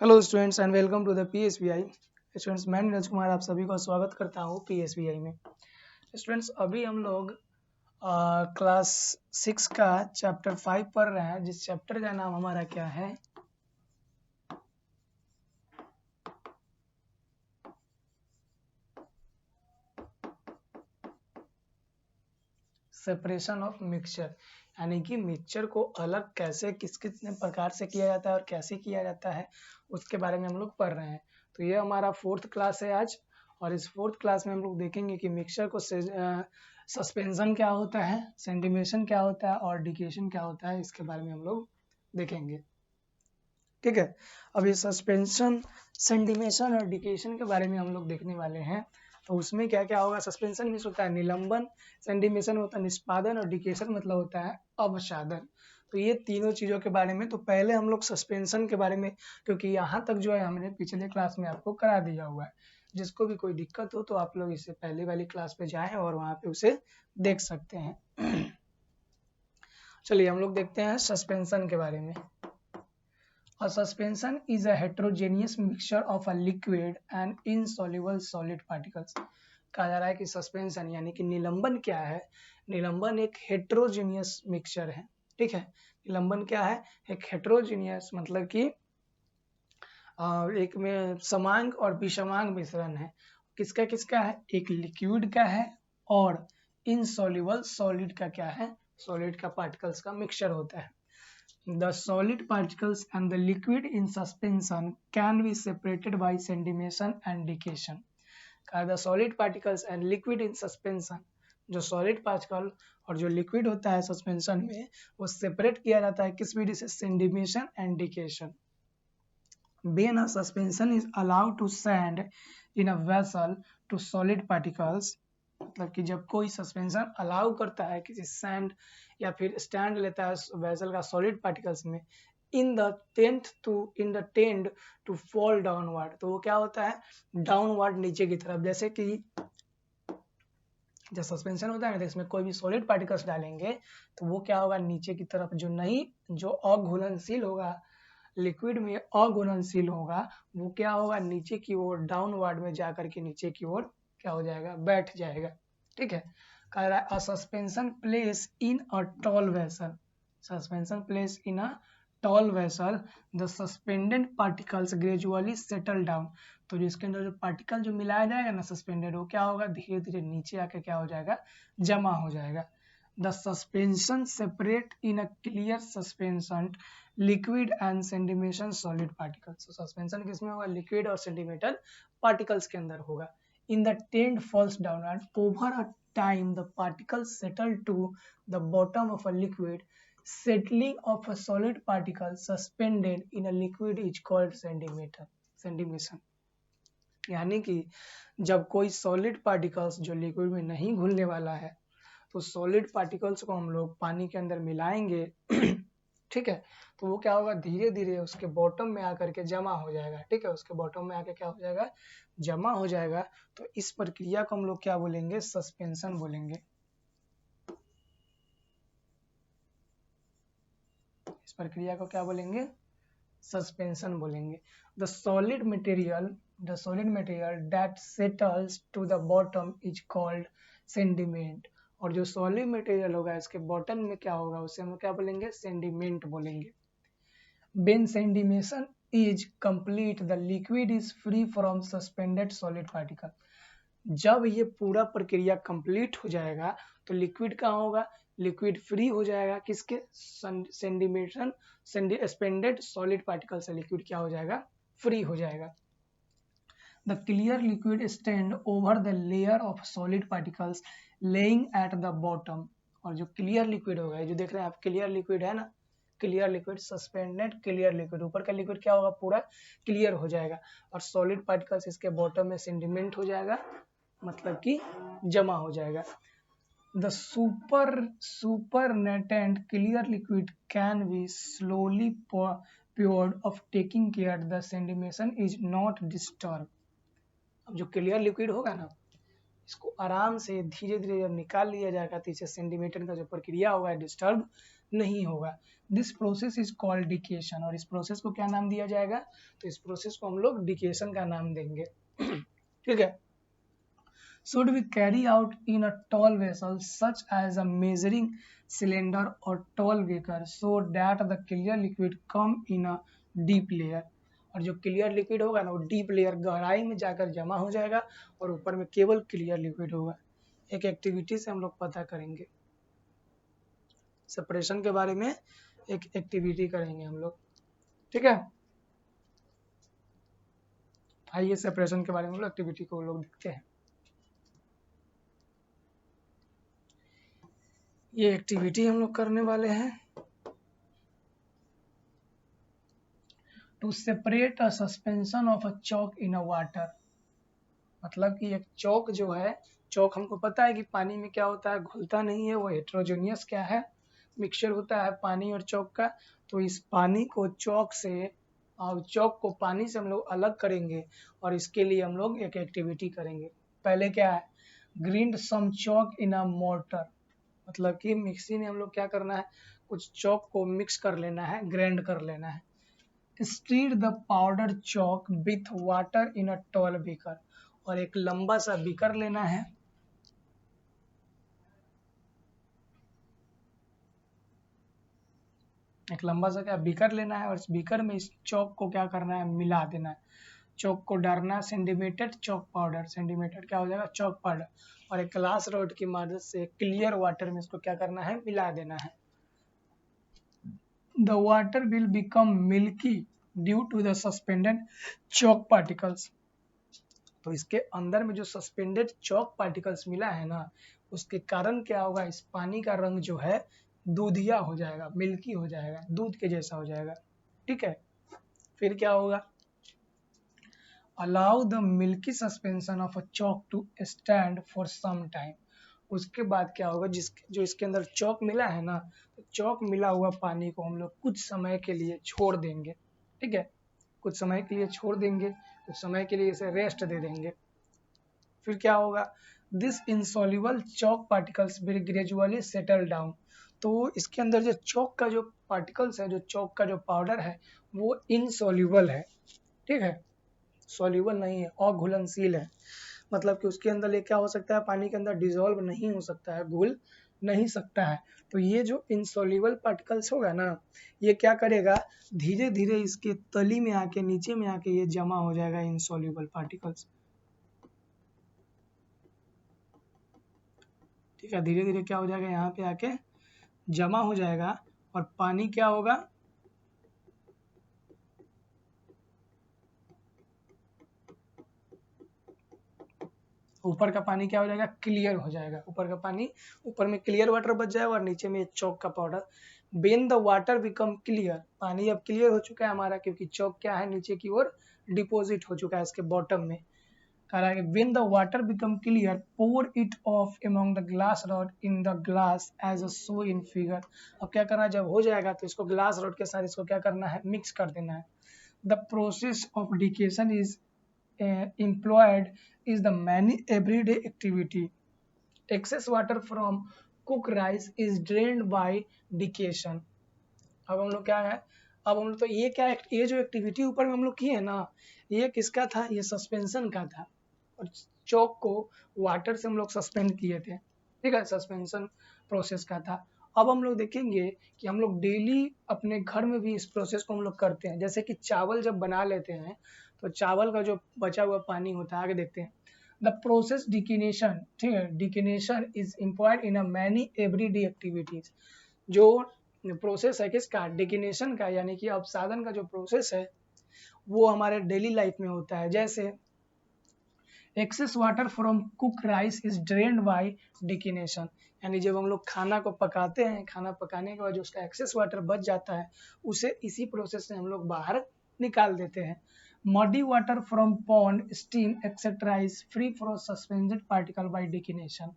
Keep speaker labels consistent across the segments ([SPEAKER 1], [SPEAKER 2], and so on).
[SPEAKER 1] Hello students and welcome to the PSBI। Students मैं नीरज कुमार आप सभी को स्वागत करता हूँ PSBI में। स्टूडेंट्स अभी हम लोग क्लास 6 का चैप्टर 5 पढ़ रहे हैं, जिस चैप्टर का नाम हमारा क्या है, सेपरेशन ऑफ मिक्सचर। यानी कि मिक्सचर को अलग कैसे किस कितने प्रकार से किया जाता है और कैसे किया जाता है उसके बारे में हम लोग पढ़ रहे हैं। तो ये हमारा 4th क्लास है आज, और इस 4th क्लास में हम लोग देखेंगे कि मिक्सचर को सस्पेंशन क्या होता है, सेंटिमेशन क्या होता है और डिकेशन क्या होता है, इसके बारे में हम लोग देखेंगे। ठीक है, अब ये सस्पेंशन, सेंटिमेशन और डिकेशन के बारे में हम लोग देखने वाले हैं। तो उसमें क्या क्या होगा, सस्पेंशन मीन्स होता है निलंबन, सेंटिमेशन होता है निष्पादन और डिकेशन मतलब होता है अवसादन। तो ये तीनों चीज़ों के बारे में, तो पहले हम लोग सस्पेंशन के बारे में, क्योंकि यहाँ तक जो है हमने पिछले क्लास में आपको करा दिया हुआ है। जिसको भी कोई दिक्कत हो तो आप लोग इससे पहले वाली क्लास पे जाएं और वहाँ पे उसे देख सकते हैं। चलिए हम लोग देखते हैं सस्पेंशन के बारे में। A suspension is a heterogeneous mixture of a liquid and insoluble solid particles। कहा जा रहा है कि सस्पेंशन यानी कि निलंबन क्या है, निलंबन एक हेट्रोजीनियस मिक्सचर है। ठीक है, निलंबन क्या है, एक हेट्रोजीनियस मतलब कि एक में समांग और विषमांग मिश्रण है। किसका किसका है, एक लिक्विड का है और इनसॉल्युबल सॉलिड का क्या है, सॉलिड का पार्टिकल्स का मिक्सचर होता है। The solid particles and the liquid in suspension can be separated by sedimation and decation। The solid particles and liquid in suspension, जो solid particle और जो liquid होता है suspension में, वो separate किया जाता है किस विधि से, sedimation and decation। When a suspension is allowed to stand in a vessel to solid particles, मतलब कि जब कोई सस्पेंशन अलाउ करता है किसी सैंड या फिर स्टैंड लेता है वेसल का सॉलिड पार्टिकल्स में, in the tend to fall downward, तो वो क्या होता है, डाउनवर्ड नीचे की तरफ। जैसे कि जब सस्पेंशन होता है ना, तो इसमें कोई भी सॉलिड पार्टिकल्स डालेंगे तो वो क्या होगा, नीचे की तरफ, जो अघुलनशील होगा, लिक्विड में अघुलनशील होगा, वो क्या होगा, नीचे की ओर डाउनवर्ड में जाकर के नीचे की ओर क्या हो जाएगा, बैठ जाएगा। ठीक है, कह रहा है अ suspension place in a tall vessel, suspension place in a tall vessel, the suspended particles gradually settle down. तो जिसके अंदर जो पार्टिकल जो मिलाया जाएगा ना सस्पेंडेड, वो क्या होगा, धीरे धीरे नीचे आके क्या हो जाएगा, जमा हो जाएगा। The suspension separate in a clear suspension liquid and sedimentation solid particles. तो सस्पेंशन किसमें होगा, लिक्विड और सेंटीमीटर पार्टिकल्स के अंदर होगा। In the tend falls down and over a time the particles settle to the bottom of a liquid, settling of a solid particle suspended in a liquid is called sedimation। यानी कि जब कोई solid particles जो liquid में नहीं घुलने वाला है, तो सॉलिड पार्टिकल्स को हम लोग पानी के अंदर मिलाएंगे ठीक है, तो वो क्या होगा, धीरे धीरे उसके बॉटम में आकर के जमा हो जाएगा। ठीक है, उसके बॉटम में आकर क्या हो जाएगा, जमा हो जाएगा। तो इस प्रक्रिया को हम लोग क्या बोलेंगे, सस्पेंशन बोलेंगे। इस प्रक्रिया को क्या बोलेंगे, सस्पेंशन बोलेंगे। The solid material that settles to the bottom is called sediment. और जो सॉलिड मटेरियल होगा इसके बॉटम में क्या होगा, उसे हम क्या बोलेंगे, सेंडिमेंट बोलेंगे। When sedimation is complete, the liquid is free from suspended solid particle। जब ये पूरा प्रक्रिया कंप्लीट हो जाएगा तो लिक्विड कहाँ होगा, लिक्विड फ्री हो जाएगा किसके, सेंडिमेशन सस्पेंडेड सॉलिड पार्टिकल से लिक्विड क्या हो जाएगा, फ्री हो जाएगा। The clear liquid stand over the layer of solid particles laying at the bottom। और जो क्लियर लिक्विड होगा, जो देख रहे हैं आप क्लियर लिक्विड है ना, clear liquid, suspended clear liquid, ऊपर का लिक्विड क्या होगा, पूरा क्लियर हो जाएगा, और सॉलिड पार्टिकल्स इसके बॉटम में सेंडिमेंट हो जाएगा, मतलब कि जमा हो जाएगा। The supernatant clear liquid can be slowly poured of taking care the sedimation is not disturbed। अब जो क्लियर लिक्विड होगा ना, इसको आराम से धीरे धीरे जब निकाल लिया जाएगा तो इसे सेंटीमीटर का जो प्रक्रिया होगा डिस्टर्ब नहीं होगा। दिस प्रोसेस इज कॉल्ड डिकेशन, और इस प्रोसेस को क्या नाम दिया जाएगा, तो इस प्रोसेस को हम लोग डिकेशन का नाम देंगे। ठीक है। Should be carry out in a tall vessel such as a measuring cylinder or tall beaker so that the clear liquid come in a deep layer, और जो क्लियर लिक्विड होगा ना वो डीप लेयर गहराई में जाकर जमा हो जाएगा और ऊपर में केवल क्लियर लिक्विड होगा। एक एक्टिविटी से हम लोग पता करेंगे, सेपरेशन के बारे में एक एक्टिविटी करेंगे हम लोग। ठीक है, आइए सेपरेशन के बारे में हम लोग एक्टिविटी को लोग देखते हैं। ये एक्टिविटी हम लोग करने वाले हैं, to separate a suspension of a chalk in a water. मतलब कि एक चौक जो है, चौक हमको पता है कि पानी में क्या होता है, घुलता नहीं है, वो हेट्रोजेनियस क्या है, मिक्सचर होता है पानी और चौक का। तो इस पानी को चौक से और चौक को पानी से हम लोग अलग करेंगे, और इसके लिए हम लोग एक एक्टिविटी करेंगे। पहले क्या है, ग्रीन्ड सम चौक इन अ मोर्टर, मतलब कि मिक्सी में हम लोग क्या करना है, कुछ चौक को मिक्स कर लेना है, ग्राइंड कर लेना है। Stir the powder Chowk with water in a tall beaker, और एक लंबा सा बीकर लेना है, एक लंबा सा क्या बीकर लेना है, और इस बीकर में इस चौक को क्या करना है, मिला देना है। चौक को डालना सेंटीमीटर चौक पाउडर, सेंटीमीटर क्या हो जाएगा, चौक पाउडर, और एक ग्लास रॉड की मदद से क्लियर वाटर में इसको क्या करना है, मिला देना है। The water will become milky due to the suspended chalk particles. तो इसके अंदर में जो सस्पेंडेड चौक पार्टिकल्स मिला है ना, उसके कारण क्या होगा, इस पानी का रंग जो है दूधिया हो जाएगा, मिल्की हो जाएगा, दूध के जैसा हो जाएगा। ठीक है, फिर क्या होगा, allow the milky suspension of a chalk to stand for some time. उसके बाद क्या होगा, जो इसके अंदर चौक मिला है ना, तो चौक मिला हुआ पानी को हम लोग कुछ समय के लिए छोड़ देंगे। ठीक है, कुछ समय के लिए छोड़ देंगे, कुछ समय के लिए इसे रेस्ट दे देंगे। फिर क्या होगा, this insoluble Chowk particles will gradually settle down. तो इसके अंदर जो चौक का जो पार्टिकल्स है, जो चौक का जो पाउडर है, वो इनसॉल्युबल है। ठीक है, सॉल्युबल नहीं है, अघुलनशील है, मतलब कि उसके अंदर ये क्या हो सकता है, पानी के अंदर डिसॉल्व नहीं हो सकता है, घुल नहीं सकता है। तो ये जो इनसॉल्युबल पार्टिकल्स होगा ना, ये क्या करेगा, धीरे धीरे इसके तली में आके, नीचे में आके ये जमा हो जाएगा इनसॉल्युबल पार्टिकल्स। ठीक है, धीरे धीरे क्या हो जाएगा, यहाँ पे आके जमा हो जाएगा, और पानी क्या होगा, ऊपर का पानी क्या हो जाएगा, क्लियर हो जाएगा। ऊपर का पानी, ऊपर में क्लियर वाटर बच जाएगा और नीचे में चौक का powder. When the water become clear, पानी अब क्लियर हो चुका है हमारा, क्योंकि चौक क्या है, नीचे की ओर डिपोजिट हो चुका है इसके बॉटम में। कह रहा है कि when the water become clear pour it off among the glass rod in the glass as a show in figure. अब क्या करना है, जब हो जाएगा तो इसको ग्लास रॉड के साथ इसको क्या करना है, मिक्स कर देना है। The process of decantation is employed is the many everyday activity. Excess water from cooked rice is drained by decation. अब हम लोग क्या है, अब हम लोग तो ये क्या, ये जो एक्टिविटी ऊपर में हम लोग किए ना, ये किसका था, ये सस्पेंशन का था, और चौक को वाटर से हम लोग सस्पेंड किए थे। ठीक है, सस्पेंशन प्रोसेस का था। अब हम लोग देखेंगे कि हम लोग डेली अपने घर में भी इस प्रोसेस को हम लोग करते हैं। जैसे कि चावल जब बना लेते हैं, तो चावल का जो बचा हुआ पानी होता है, आगे देखते हैं। द प्रोसेस डिकिनेशन, ठीक है, decantation is employed in a many everyday activities. जो प्रोसेस है किसका, डिकिनेशन का, यानी कि अपसादन का जो प्रोसेस है, वो हमारे डेली लाइफ में होता है। जैसे excess water from cook rice is drained by decantation, यानी जब हम लोग खाना को पकाते हैं, खाना पकाने के बाद जो उसका एक्सेस वाटर बच जाता है, उसे इसी प्रोसेस से हम लोग बाहर निकाल देते हैं। Muddy water from pond, steam etcetera is free from suspended particle by decantation.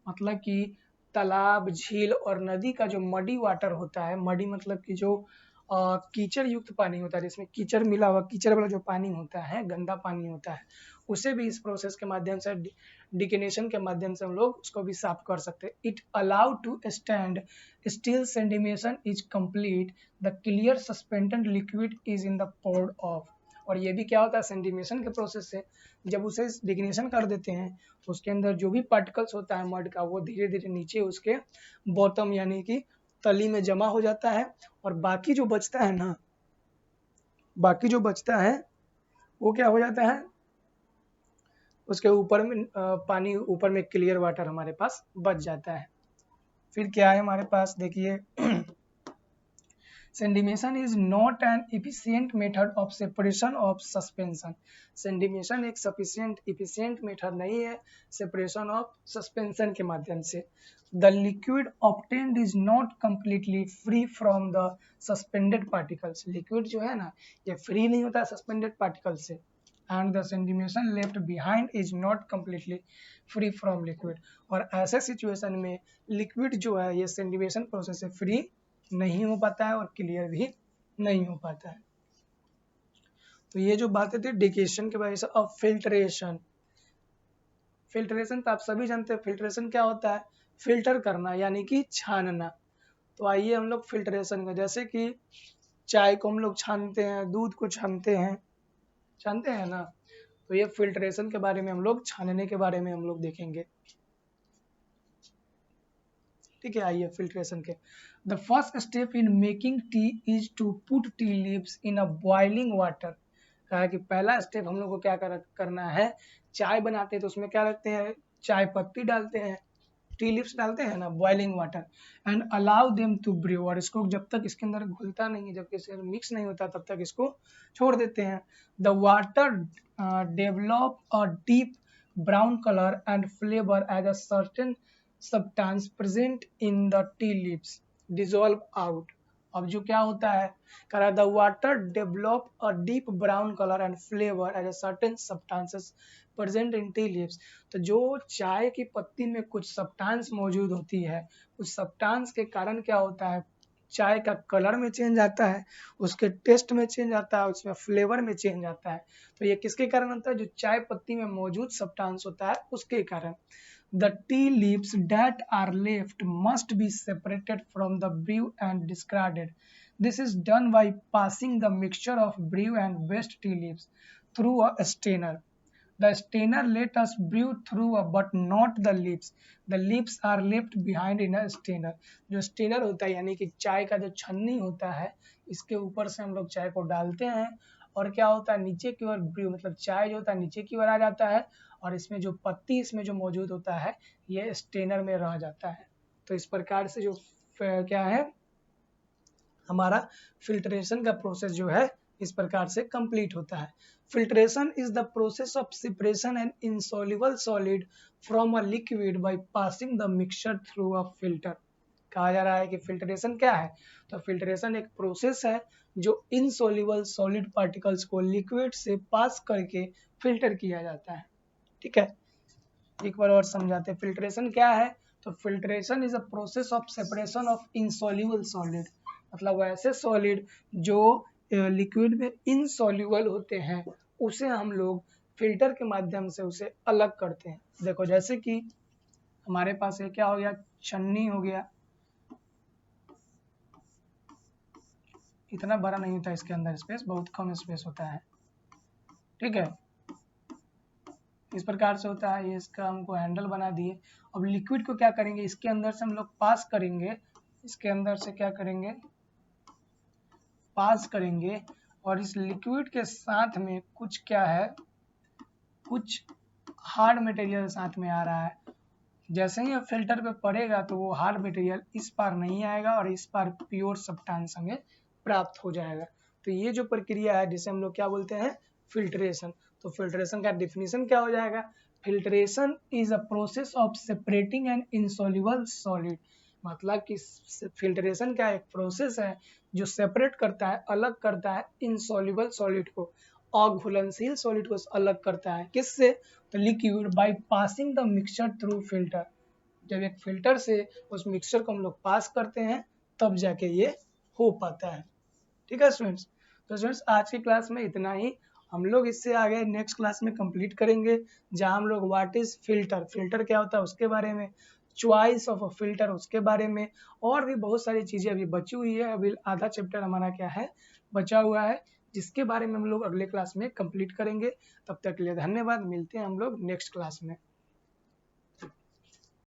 [SPEAKER 1] मतलब कि तालाब, झील और नदी का जो मडी वाटर होता है, मडी मतलब कि जो कीचड़ युक्त पानी होता है, जिसमें कीचड़ मिला हुआ, कीचड़ वाला जो पानी होता है, गंदा पानी होता है, उसे भी इस प्रोसेस के माध्यम से, डिकेनेशन के माध्यम से हम लोग उसको भी साफ कर सकते हैं। It allow to stand still sedimentation is complete, the clear suspended liquid is in the poured off. और ये भी क्या होता है, सेंडिमेशन के प्रोसेस से जब उसे डिग्नेशन कर देते हैं तो उसके अंदर जो भी पार्टिकल्स होता है मड का, वो धीरे धीरे नीचे उसके बॉटम यानी कि तली में जमा हो जाता है, और बाकी जो बचता है ना, बाकी जो बचता है वो क्या हो जाता है, उसके ऊपर में पानी, ऊपर में क्लियर वाटर हमारे पास बच जाता है। फिर क्या है हमारे पास, देखिए sedimentation is not an efficient method of separation of suspension. Sedimentation एक सफिशिएंट इफिशिएंट मेथड नहीं है सेपरेशन ऑफ सस्पेंशन के माध्यम से। The liquid obtained is not completely free from the suspended particles. Liquid जो है ना, ये फ्री नहीं होता सस्पेंडेड पार्टिकल से। And the sedimentation left behind is not completely free from liquid. और ऐसे सिचुएशन में लिक्विड जो है ये सेंडिमेशन प्रोसेस से फ्री नहीं हो पाता है और क्लियर भी नहीं हो पाता है। तो ये जो बातें थी डिकेशन के बारे में। अब फिल्ट्रेशन, फिल्ट्रेशन तो आप सभी जानते हैं, फिल्ट्रेशन क्या होता है, फिल्टर करना यानी कि छानना। तो आइए हम लोग फिल्ट्रेशन का, जैसे कि चाय को हम लोग छानते हैं, दूध को छानते हैं, जानते हैं ना, तो ये फिल्ट्रेशन के बारे में हम लोग, छानने के बारे में हम लोग देखेंगे। ठीक है, आइए फिल्ट्रेशन के। The first step in making tea is to put tea leaves in a boiling water. कहा कि पहला स्टेप हम लोग को क्या करना है, चाय बनाते हैं तो उसमें क्या रखते हैं, चाय पत्ती डालते हैं, टी लीव्स डालते हैं ना, boiling water, and allow them to brew. और इसको जब तक इसके अंदर घुलता नहीं है, जब इसके अंदर मिक्स नहीं होता, तब तक इसको छोड़ देते हैं। The water develop a deep brown colour and flavour as a certain substance present in the tea leaves dissolve out। अब जो क्या होता है, कह the water develop a deep brown color and flavor as a certain substances present in tea leaves। तो जो चाय की पत्ती में कुछ सब्सटेंस मौजूद होती है, उस सब्सटेंस के कारण क्या होता है, चाय का कलर में चेंज आता है, उसके टेस्ट में चेंज आता है, उसमें फ्लेवर में चेंज आता है। तो ये किसके कारण होता है, जो चाय पत्ती में मौजूद सब्सटेंस होता है उसके कारण। The tea leaves that are left must be separated from the brew and discarded. This is done by passing the mixture of brew and waste tea leaves through a strainer. The strainer let us brew through but not the leaves. The leaves are left behind in a strainer. जो strainer होता है यानी कि चाय का जो छन्नी होता है, इसके ऊपर से हम लोग चाय को डालते हैं, और क्या होता है, नीचे की ओर ब्रू मतलब चाय जो होता है नीचे की ओर आ जाता है, और इसमें जो पत्ती इसमें जो मौजूद होता है ये स्टेनर में रह जाता है। तो इस प्रकार से जो क्या है हमारा फिल्ट्रेशन का प्रोसेस जो है इस प्रकार से कंप्लीट होता है। Filtration is the process of separation and insoluble solid from a liquid by passing the mixture through a filter. कहा जा रहा है कि फिल्ट्रेशन क्या है, तो फिल्ट्रेशन एक प्रोसेस है जो इनसॉल्युबल सॉलिड पार्टिकल्स को लिक्विड से पास करके फिल्टर किया जाता है। ठीक है, एक बार और समझाते हैं फिल्ट्रेशन क्या है। तो filtration is a process of separation of insoluble solid, मतलब वैसे सॉलिड जो लिक्विड में इनसॉल्युबल होते हैं उसे हम लोग फिल्टर के माध्यम से उसे अलग करते हैं। देखो जैसे कि हमारे पास ये क्या हो गया, छन्नी हो गया, इतना बड़ा नहीं होता इसके अंदर स्पेस, बहुत कम स्पेस होता है। ठीक है, इस प्रकार से होता है, ये इसका हमको हैंडल बना दिए। अब लिक्विड को क्या करेंगे, इसके अंदर से हम लोग पास करेंगे, इसके अंदर से क्या करेंगे, पास करेंगे, और इस लिक्विड के साथ में कुछ क्या है, कुछ हार्ड मटेरियल साथ में आ रहा है। जैसे ही फिल्टर पे पड़ेगा तो वो हार्ड मटेरियल इस पार नहीं आएगा और इस पार प्योर सब्सटेंस हमें प्राप्त हो जाएगा। तो ये जो प्रक्रिया है जिसे हम लोग क्या बोलते हैं, फिल्ट्रेशन। तो फिल्ट्रेशन का डिफिनीशन क्या हो जाएगा, filtration is a process of separating an insoluble solid. मतलब कि फिल्ट्रेशन का एक प्रोसेस है जो सेपरेट करता है, अलग करता है इनसॉल्युबल सॉलिड को, अघुलनशील सॉलिड को अलग करता है, किससे, तो liquid by passing the mixture through filter. जब एक फिल्टर से उस मिक्सचर को हम लोग पास करते हैं तब जाके ये हो पाता है। ठीक है स्टूडेंट्स। तो स्टूडेंट्स आज की क्लास में इतना ही। हम लोग इससे आगे नेक्स्ट क्लास में कंप्लीट करेंगे, जहां हम लोग व्हाट इज फिल्टर, फिल्टर क्या होता है उसके बारे में, चॉइस ऑफ अ फिल्टर उसके बारे में, और भी बहुत सारी चीजें अभी बची हुई है। अभी आधा चैप्टर हमारा क्या है बचा हुआ है, जिसके बारे में हम लोग अगले क्लास में कंप्लीट करेंगे। तब तक के लिए धन्यवाद, मिलते हैं हम लोग नेक्स्ट क्लास में।